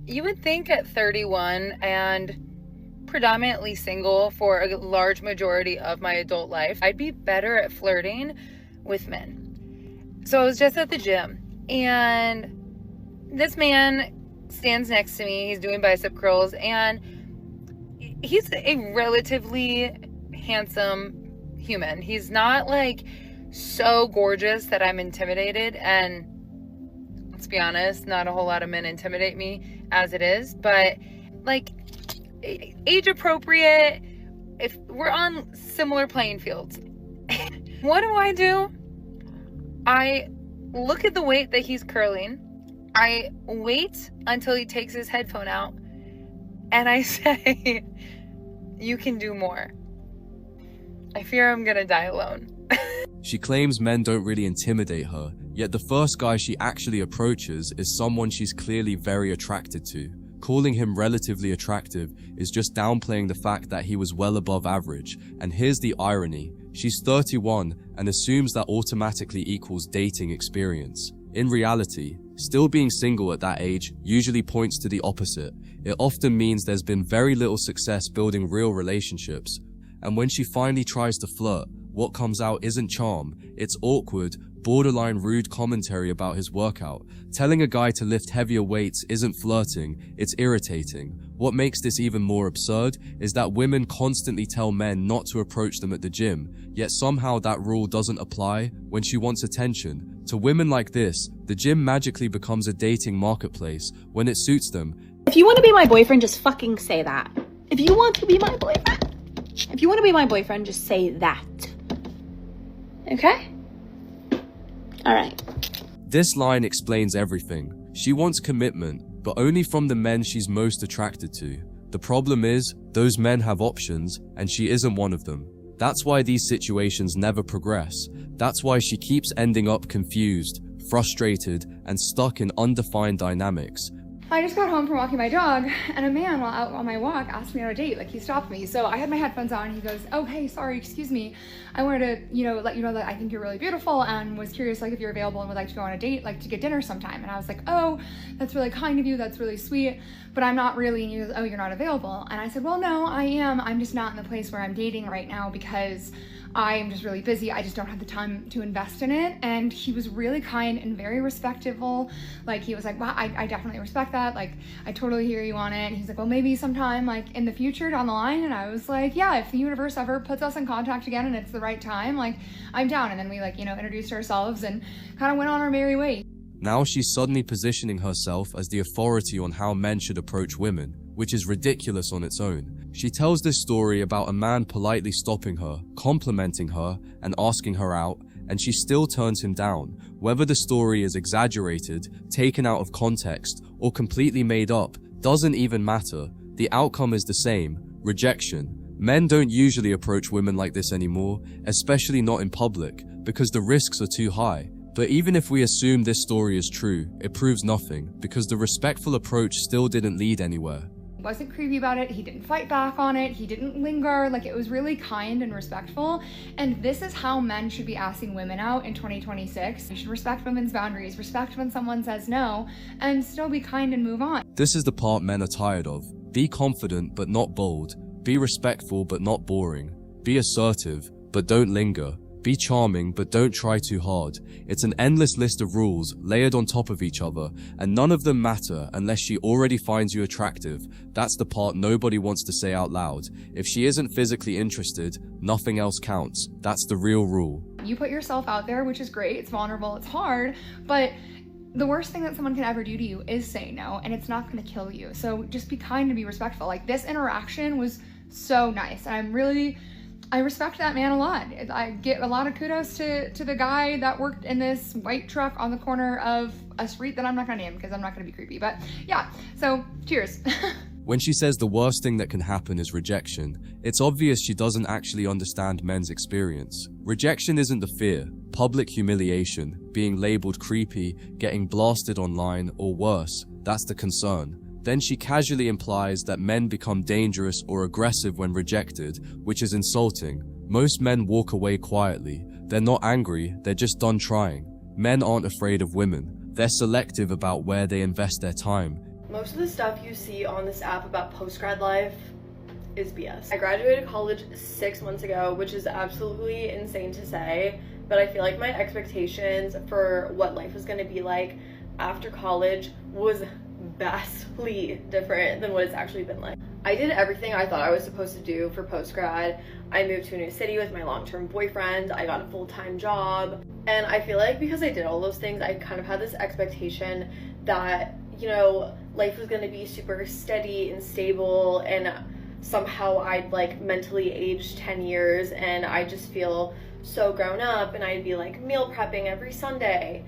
You would think at 31 and predominantly single for a large majority of my adult life, I'd be better at flirting with men. So I was just at the gym and this man stands next to me. He's doing bicep curls and he's a relatively handsome human. He's not like so gorgeous that I'm intimidated, and let's be honest, not a whole lot of men intimidate me as it is, but like age appropriate, if we're on similar playing fields. What do? I look at the weight that he's curling. I wait until he takes his headphone out and I say, you can do more. I fear I'm gonna die alone. She claims men don't really intimidate her, yet the first guy she actually approaches is someone she's clearly very attracted to. Calling him relatively attractive is just downplaying the fact that he was well above average, and here's the irony. She's 31 and assumes that automatically equals dating experience. In reality, still being single at that age usually points to the opposite. It often means there's been very little success building real relationships, and when she finally tries to flirt, what comes out isn't charm, it's awkward, borderline rude commentary about his workout. Telling a guy to lift heavier weights isn't flirting, it's irritating. What makes this even more absurd is that women constantly tell men not to approach them at the gym, yet somehow that rule doesn't apply when she wants attention. To women like this, the gym magically becomes a dating marketplace when it suits them. If you want to be my boyfriend, just fucking say that. If you want to be my boyfriend, just say that. Okay? Alright. This line explains everything. She wants commitment, but only from the men she's most attracted to. The problem is, those men have options, and she isn't one of them. That's why these situations never progress. That's why she keeps ending up confused, frustrated, and stuck in undefined dynamics. I just got home from walking my dog, and a man while out on my walk asked me on a date. Like, he stopped me. So I had my headphones on, and he goes, oh, hey, sorry, excuse me. I wanted to, let you know that I think you're really beautiful and was curious, like, if you're available and would like to go on a date, like, to get dinner sometime. And I was like, oh, that's really kind of you. That's really sweet. But I'm not really. And he goes, oh, you're not available. And I said, well, no, I am. I'm just not in the place where I'm dating right now because I am just really busy. I just don't have the time to invest in it. And he was really kind and very respectful. Like, he was like, wow, I definitely respect that. Like, I totally hear you on it. And he's like, well, maybe sometime like in the future down the line. And I was like, yeah, if the universe ever puts us in contact again and it's the right time, like, I'm down. And then we introduced ourselves and kind of went on our merry way. Now she's suddenly positioning herself as the authority on how men should approach women, which is ridiculous on its own. She tells this story about a man politely stopping her, complimenting her, and asking her out, and she still turns him down. Whether the story is exaggerated, taken out of context, or completely made up, doesn't even matter. The outcome is the same: rejection. Men don't usually approach women like this anymore, especially not in public, because the risks are too high. But even if we assume this story is true, it proves nothing, because the respectful approach still didn't lead anywhere. Wasn't creepy about it. He didn't fight back on it. He didn't linger. Like, it was really kind and respectful. And this is how men should be asking women out in 2026. You should respect women's boundaries, respect when someone says no, and still be kind and move on. This is the part men are tired of. Be confident but not bold. Be respectful but not boring. Be assertive but don't linger. Be charming, but don't try too hard. It's an endless list of rules layered on top of each other, and none of them matter unless she already finds you attractive. That's the part nobody wants to say out loud. If she isn't physically interested, nothing else counts. That's the real rule. You put yourself out there, which is great. It's vulnerable, it's hard, but the worst thing that someone can ever do to you is say no, and it's not gonna kill you. So just be kind and be respectful. Like, this interaction was so nice, and I respect that man a lot. I get a lot of kudos to the guy that worked in this white truck on the corner of a street that I'm not gonna name because I'm not gonna be creepy, but yeah, so cheers. When she says the worst thing that can happen is rejection, it's obvious she doesn't actually understand men's experience. Rejection isn't the fear. Public humiliation, being labeled creepy, getting blasted online, or worse, that's the concern. Then she casually implies that men become dangerous or aggressive when rejected, which is insulting. Most men walk away quietly. They're not angry, they're just done trying. Men aren't afraid of women. They're selective about where they invest their time. Most of the stuff you see on this app about post-grad life is BS. I graduated college 6 months ago, which is absolutely insane to say, but I feel like my expectations for what life was going to be like after college was vastly different than what it's actually been like. I did everything I thought I was supposed to do for post-grad. I moved to a new city with my long-term boyfriend, I got a full-time job, and I feel like because I did all those things, I kind of had this expectation that, you know, life was going to be super steady and stable, and somehow I'd like mentally aged 10 years and I just feel so grown up, and I'd be like meal prepping every Sunday,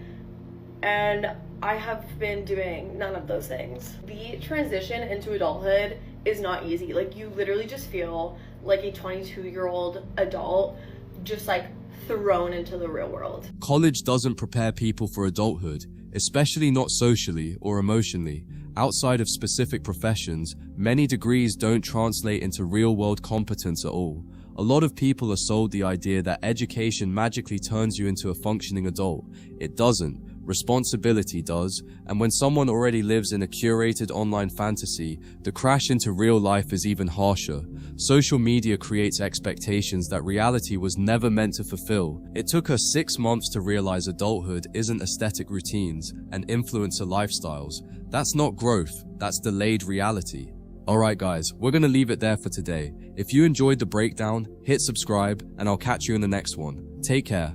and I have been doing none of those things. The transition into adulthood is not easy. Like, you literally just feel like a 22-year-old adult just like thrown into the real world. College doesn't prepare people for adulthood, especially not socially or emotionally. Outside of specific professions, many degrees don't translate into real-world competence at all. A lot of people are sold the idea that education magically turns you into a functioning adult. It doesn't. Responsibility does, and when someone already lives in a curated online fantasy, the crash into real life is even harsher. Social media creates expectations that reality was never meant to fulfill. It took us 6 months to realize adulthood isn't aesthetic routines and influencer lifestyles. That's not growth, that's delayed reality. Alright guys, we're gonna leave it there for today. If you enjoyed the breakdown, hit subscribe, and I'll catch you in the next one. Take care.